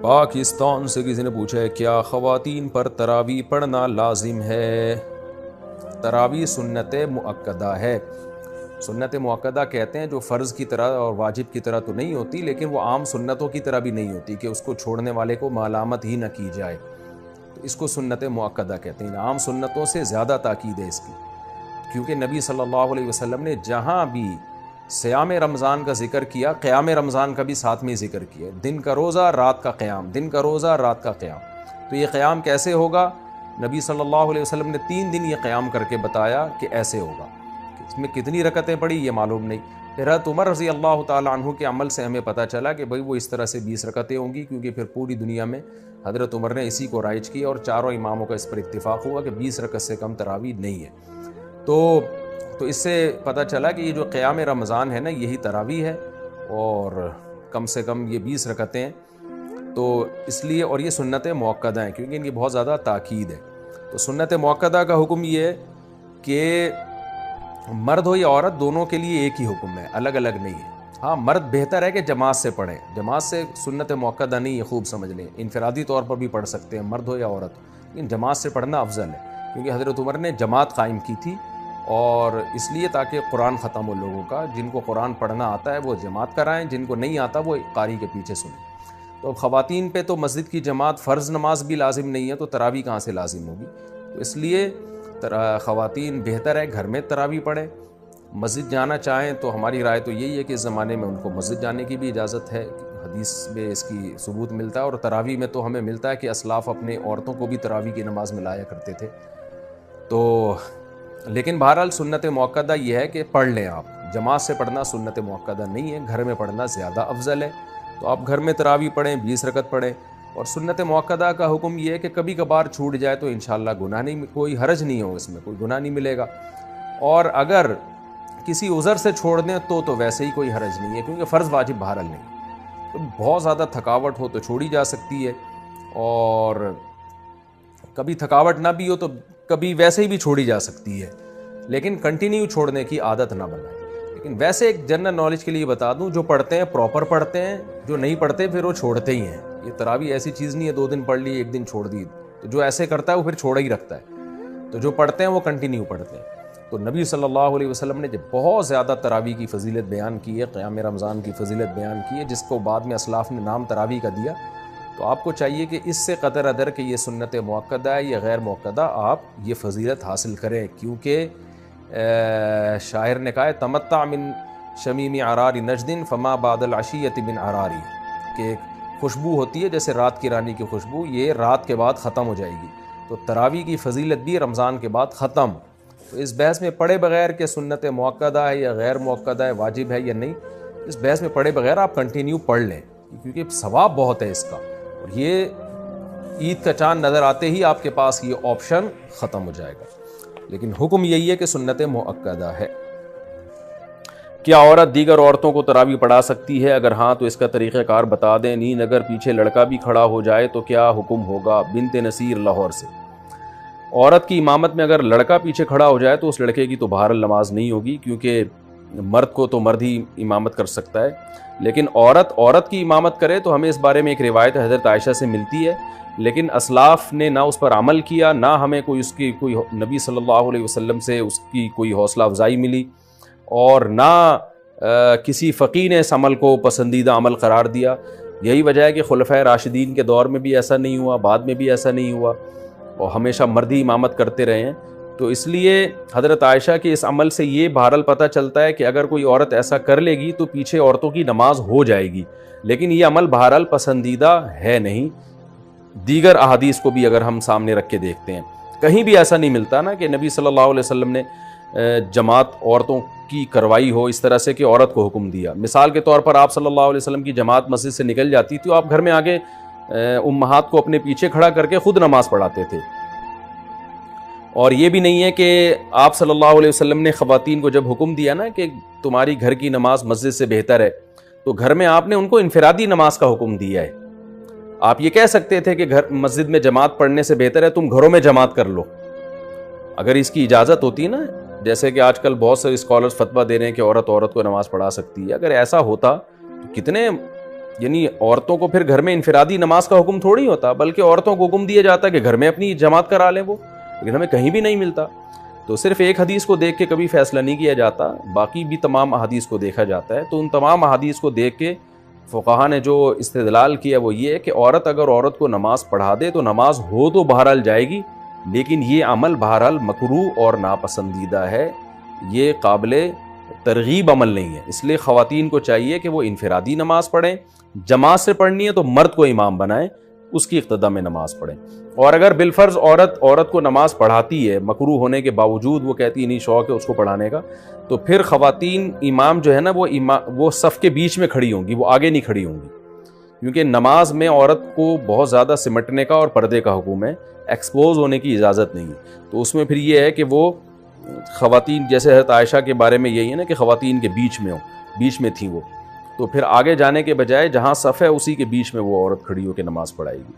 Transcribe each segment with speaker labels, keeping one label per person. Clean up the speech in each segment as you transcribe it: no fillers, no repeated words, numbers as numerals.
Speaker 1: پاکستان سے کسی نے پوچھا ہے کیا خواتین پر تراویح پڑھنا لازم ہے؟ تراویح سنت مؤکدہ ہے۔ سنت مؤکدہ کہتے ہیں جو فرض کی طرح اور واجب کی طرح تو نہیں ہوتی، لیکن وہ عام سنتوں کی طرح بھی نہیں ہوتی کہ اس کو چھوڑنے والے کو ملامت ہی نہ کی جائے، تو اس کو سنت مؤکدہ کہتے ہیں۔ عام سنتوں سے زیادہ تاکید ہے اس کی، کیونکہ نبی صلی اللہ علیہ وسلم نے جہاں بھی صیام رمضان کا ذکر کیا، قیام رمضان کا بھی ساتھ میں ذکر کیا، دن کا روزہ رات کا قیام، دن کا روزہ رات کا قیام۔ تو یہ قیام کیسے ہوگا؟ نبی صلی اللہ علیہ وسلم نے 3 دن یہ قیام کر کے بتایا کہ ایسے ہوگا۔ اس میں کتنی رکعتیں پڑھی یہ معلوم نہیں۔ پھر حضرت عمر رضی اللہ تعالیٰ عنہ کے عمل سے ہمیں پتہ چلا کہ بھئی وہ اس طرح سے 20 رکعتیں ہوں گی، کیونکہ پھر پوری دنیا میں حضرت عمر نے اسی کو رائج کیا اور چاروں اماموں کا اس پر اتفاق ہوا کہ 20 رکعت سے کم تراویح نہیں ہے۔ تو اس سے پتہ چلا کہ یہ جو قیام رمضان ہے نا، یہی تراویح ہے، اور کم سے کم یہ 20 رکعتیں ہیں۔ تو اس لیے، اور یہ سنت مؤکدہ ہیں کیونکہ ان کی بہت زیادہ تاکید ہے۔ تو سنت مؤکدہ کا حکم یہ ہے کہ مرد ہو یا عورت دونوں کے لیے ایک ہی حکم ہے، الگ الگ نہیں ہے۔ ہاں، مرد بہتر ہے کہ جماعت سے پڑھیں، جماعت سے سنت مؤکدہ نہیں ہے، خوب سمجھ لیں، انفرادی طور پر بھی پڑھ سکتے ہیں مرد ہو یا عورت، لیکن جماعت سے پڑھنا افضل ہے، کیونکہ حضرت عمر نے جماعت قائم کی تھی، اور اس لیے تاکہ قرآن ختم ہو لوگوں کا، جن کو قرآن پڑھنا آتا ہے وہ جماعت کرائیں، جن کو نہیں آتا وہ قاری کے پیچھے سنیں۔ تو اب خواتین پہ تو مسجد کی جماعت فرض نماز بھی لازم نہیں ہے، تو تراویح کہاں سے لازم ہوگی؟ تو اس لیے خواتین بہتر ہے گھر میں تراویح پڑھیں۔ مسجد جانا چاہیں تو ہماری رائے تو یہی ہے کہ اس زمانے میں ان کو مسجد جانے کی بھی اجازت ہے، حدیث میں اس کی ثبوت ملتا ہے، اور تراویح میں تو ہمیں ملتا ہے کہ اسلاف اپنے عورتوں کو بھی تراویح کی نماز میں لایا کرتے تھے۔ تو لیکن بہرحال سنت مؤکدہ یہ ہے کہ پڑھ لیں آپ، جماعت سے پڑھنا سنت مؤکدہ نہیں ہے، گھر میں پڑھنا زیادہ افضل ہے۔ تو آپ گھر میں تراویح پڑھیں، 20 رکعت پڑھیں، اور سنت مؤکدہ کا حکم یہ ہے کہ کبھی کبھار چھوٹ جائے تو انشاءاللہ گناہ نہیں، کوئی حرج نہیں ہو، اس میں کوئی گناہ نہیں ملے گا، اور اگر کسی عذر سے چھوڑ دیں تو ویسے ہی کوئی حرج نہیں ہے، کیونکہ فرض واجب بہرحال نہیں۔ تو بہت زیادہ تھکاوٹ ہو تو چھوڑی جا سکتی ہے، اور کبھی تھکاوٹ نہ بھی ہو تو کبھی ویسے ہی بھی چھوڑی جا سکتی ہے، لیکن کنٹینیو چھوڑنے کی عادت نہ بنائیں۔ لیکن ویسے ایک جنرل نالج کے لیے بتا دوں، جو پڑھتے ہیں پراپر پڑھتے ہیں، جو نہیں پڑھتے پھر وہ چھوڑتے ہی ہیں۔ یہ تراویح ایسی چیز نہیں ہے 2 دن پڑھ لی 1 دن چھوڑ دی، تو جو ایسے کرتا ہے وہ پھر چھوڑا ہی رکھتا ہے۔ تو جو پڑھتے ہیں وہ کنٹینیو پڑھتے ہیں۔ تو نبی صلی اللہ علیہ وسلم نے جب بہت زیادہ تراویح کی فضیلت بیان کی ہے، قیام رمضان کی فضیلت بیان کی ہے، جس کو بعد میں اسلاف نے نام تراویح کا دیا، تو آپ کو چاہیے کہ اس سے قطر ادر کہ یہ سنت مؤکدہ ہے یا غیر مؤکدہ، آپ یہ فضیلت حاصل کریں، کیونکہ شاعر نے کہا ہے تمتع من شمیم عرار نجد فما بعد العشیۃ من عراری، کہ ایک خوشبو ہوتی ہے جیسے رات کی رانی کی خوشبو، یہ رات کے بعد ختم ہو جائے گی۔ تو تراویح کی فضیلت بھی رمضان کے بعد ختم۔ تو اس بحث میں پڑھے بغیر کہ سنت مؤکدہ ہے یا غیر مؤکدہ ہے، واجب ہے یا نہیں، اس بحث میں پڑھے بغیر آپ کنٹینیو پڑھ لیں، کیونکہ ثواب بہت ہے اس کا، اور یہ عید کا چاند نظر آتے ہی آپ کے پاس یہ آپشن ختم ہو جائے گا۔ لیکن حکم یہی ہے کہ سنت مؤکدہ ہے۔ کیا عورت دیگر عورتوں کو تراویح پڑھا سکتی ہے؟ اگر ہاں تو اس کا طریقہ کار بتا دیں۔ نیند اگر پیچھے لڑکا بھی کھڑا ہو جائے تو کیا حکم ہوگا؟ بنت نصیر لاہور سے۔ عورت کی امامت میں اگر لڑکا پیچھے کھڑا ہو جائے تو اس لڑکے کی تو بہرحال نماز نہیں ہوگی، کیونکہ مرد کو تو مرد ہی امامت کر سکتا ہے، لیکن عورت کی امامت کرے تو ہمیں اس بارے میں ایک روایت حضرت عائشہ سے ملتی ہے، لیکن اسلاف نے نہ اس پر عمل کیا، نہ ہمیں اس کی کوئی نبی صلی اللہ علیہ وسلم سے اس کی کوئی حوصلہ افزائی ملی، اور نہ کسی فقیہ نے اس عمل کو پسندیدہ عمل قرار دیا۔ یہی وجہ ہے کہ خلفائے راشدین کے دور میں بھی ایسا نہیں ہوا، بعد میں بھی ایسا نہیں ہوا، اور ہمیشہ مرد ہی امامت کرتے رہے ہیں۔ تو اس لیے حضرت عائشہ کے اس عمل سے یہ بہرحال پتہ چلتا ہے کہ اگر کوئی عورت ایسا کر لے گی تو پیچھے عورتوں کی نماز ہو جائے گی، لیکن یہ عمل بہرحال پسندیدہ ہے نہیں۔ دیگر احادیث کو بھی اگر ہم سامنے رکھ کے دیکھتے ہیں، کہیں بھی ایسا نہیں ملتا نا کہ نبی صلی اللہ علیہ وسلم نے جماعت عورتوں کی کروائی ہو اس طرح سے کہ عورت کو حکم دیا۔ مثال کے طور پر آپ صلی اللہ علیہ وسلم کی جماعت مسجد سے نکل جاتی تھی، تو آپ گھر میں آگے امہات کو اپنے پیچھے کھڑا کر کے خود نماز پڑھاتے تھے۔ اور یہ بھی نہیں ہے کہ آپ صلی اللہ علیہ وسلم نے خواتین کو جب حکم دیا نا کہ تمہاری گھر کی نماز مسجد سے بہتر ہے، تو گھر میں آپ نے ان کو انفرادی نماز کا حکم دیا ہے۔ آپ یہ کہہ سکتے تھے کہ مسجد میں جماعت پڑھنے سے بہتر ہے تم گھروں میں جماعت کر لو، اگر اس کی اجازت ہوتی نا، جیسے کہ آج کل بہت سے اسکالرز فتویٰ دے رہے ہیں کہ عورت کو نماز پڑھا سکتی ہے۔ اگر ایسا ہوتا تو کتنے یعنی عورتوں کو پھر گھر میں انفرادی نماز کا حکم تھوڑی ہوتا، بلکہ عورتوں کو حکم دیا جاتا ہے کہ گھر میں اپنی جماعت کرا لیں وہ، لیکن ہمیں کہیں بھی نہیں ملتا. تو صرف ایک حدیث کو دیکھ کے کبھی فیصلہ نہیں کیا جاتا، باقی بھی تمام احادیث کو دیکھا جاتا ہے. تو ان تمام احادیث کو دیکھ کے فقہا نے جو استدلال کیا وہ یہ ہے کہ عورت اگر عورت کو نماز پڑھا دے تو نماز ہو تو بہرحال جائے گی، لیکن یہ عمل بہرحال مکروہ اور ناپسندیدہ ہے، یہ قابل ترغیب عمل نہیں ہے. اس لیے خواتین کو چاہیے کہ وہ انفرادی نماز پڑھیں، جماعت سے پڑھنی ہے تو مرد کو امام بنائیں، اس کی اقتدا میں نماز پڑھیں. اور اگر بالفرض عورت کو نماز پڑھاتی ہے مکروہ ہونے کے باوجود، وہ کہتی ہے نہیں شوق ہے اس کو پڑھانے کا، تو پھر خواتین امام جو ہے نا وہ صف کے بیچ میں کھڑی ہوں گی، وہ آگے نہیں کھڑی ہوں گی، کیونکہ نماز میں عورت کو بہت زیادہ سمٹنے کا اور پردے کا حکم ہے، ایکسپوز ہونے کی اجازت نہیں ہے. تو اس میں پھر یہ ہے کہ وہ خواتین، جیسے حضرت عائشہ کے بارے میں یہی ہے نا کہ خواتین کے بیچ میں بیچ میں تھیں وہ، تو پھر آگے جانے کے بجائے جہاں صف ہے اسی کے بیچ میں وہ عورت کھڑی ہو کے نماز پڑھائے گی.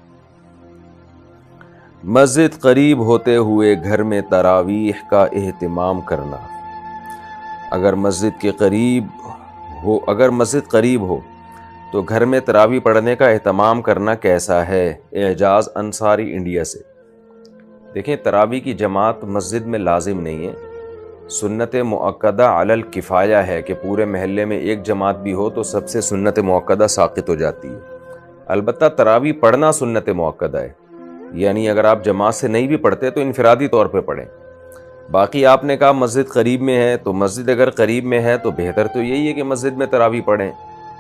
Speaker 1: مسجد قریب ہوتے ہوئے گھر میں تراویح کا اہتمام کرنا. اگر مسجد قریب ہو تو گھر میں تراویح پڑھنے کا اہتمام کرنا کیسا ہے؟ اعجاز انصاری انڈیا سے. دیکھیں، تراویح کی جماعت مسجد میں لازم نہیں ہے، سنت مؤکدہ علی الکفایہ ہے کہ پورے محلے میں ایک جماعت بھی ہو تو سب سے سنت مؤکدہ ساقط ہو جاتی ہے. البتہ تراویح پڑھنا سنت مؤکدہ ہے، یعنی اگر آپ جماعت سے نہیں بھی پڑھتے تو انفرادی طور پہ پڑھیں. باقی آپ نے کہا مسجد قریب میں ہے، تو مسجد اگر قریب میں ہے تو بہتر تو یہی ہے کہ مسجد میں تراویح پڑھیں،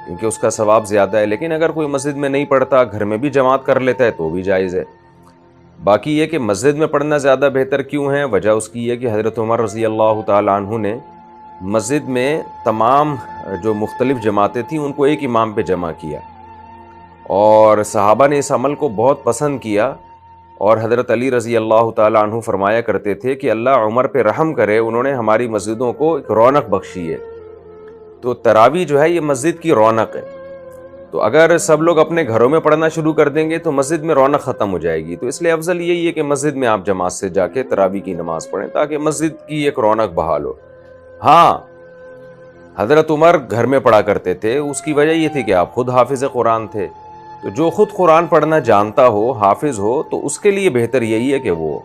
Speaker 1: کیونکہ اس کا ثواب زیادہ ہے. لیکن اگر کوئی مسجد میں نہیں پڑھتا، گھر میں بھی جماعت کر لیتا ہے تو بھی جائز ہے. باقی یہ کہ مسجد میں پڑھنا زیادہ بہتر کیوں ہے، وجہ اس کی ہے کہ حضرت عمر رضی اللہ تعالیٰ عنہ نے مسجد میں تمام جو مختلف جماعتیں تھیں ان کو ایک امام پہ جمع کیا، اور صحابہ نے اس عمل کو بہت پسند کیا. اور حضرت علی رضی اللہ تعالیٰ عنہ فرمایا کرتے تھے کہ اللہ عمر پہ رحم کرے، انہوں نے ہماری مسجدوں کو ایک رونق بخشی ہے. تو تراویح جو ہے یہ مسجد کی رونق ہے، تو اگر سب لوگ اپنے گھروں میں پڑھنا شروع کر دیں گے تو مسجد میں رونق ختم ہو جائے گی. تو اس لیے افضل یہی ہے کہ مسجد میں آپ جماعت سے جا کے تراویح کی نماز پڑھیں تاکہ مسجد کی ایک رونق بحال ہو. ہاں، حضرت عمر گھر میں پڑھا کرتے تھے، اس کی وجہ یہ تھی کہ آپ خود حافظ قرآن تھے. تو جو خود قرآن پڑھنا جانتا ہو، حافظ ہو، تو اس کے لیے بہتر یہی ہے کہ وہ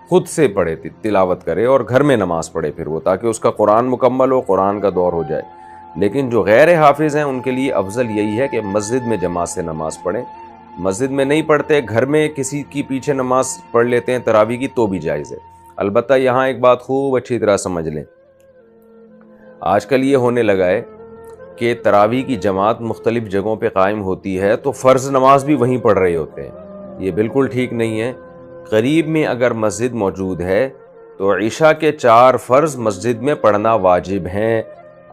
Speaker 1: خود سے پڑھے، تلاوت کرے اور گھر میں نماز پڑھے پھر وہ، تاکہ اس کا قرآن مکمل ہو، قرآن کا دور ہو جائے. لیکن جو غیر حافظ ہیں ان کے لیے افضل یہی ہے کہ مسجد میں جماعت سے نماز پڑھیں. مسجد میں نہیں پڑھتے، گھر میں کسی کی پیچھے نماز پڑھ لیتے ہیں تراویح کی تو بھی جائز ہے. البتہ یہاں ایک بات خوب اچھی طرح سمجھ لیں، آج کل یہ ہونے لگا ہے کہ تراویح کی جماعت مختلف جگہوں پہ قائم ہوتی ہے تو فرض نماز بھی وہیں پڑھ رہے ہوتے ہیں. یہ بالکل ٹھیک نہیں ہے. قریب میں اگر مسجد موجود ہے تو عشاء کے 4 فرض مسجد میں پڑھنا واجب ہیں.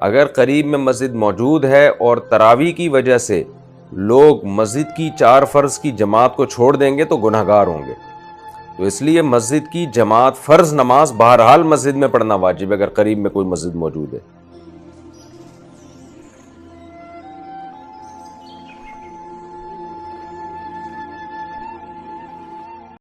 Speaker 1: اگر قریب میں مسجد موجود ہے اور تراویح کی وجہ سے لوگ مسجد کی 4 فرض کی جماعت کو چھوڑ دیں گے تو گناہگار ہوں گے. تو اس لیے مسجد کی جماعت فرض نماز بہرحال مسجد میں پڑھنا واجب ہے اگر قریب میں کوئی مسجد موجود ہے.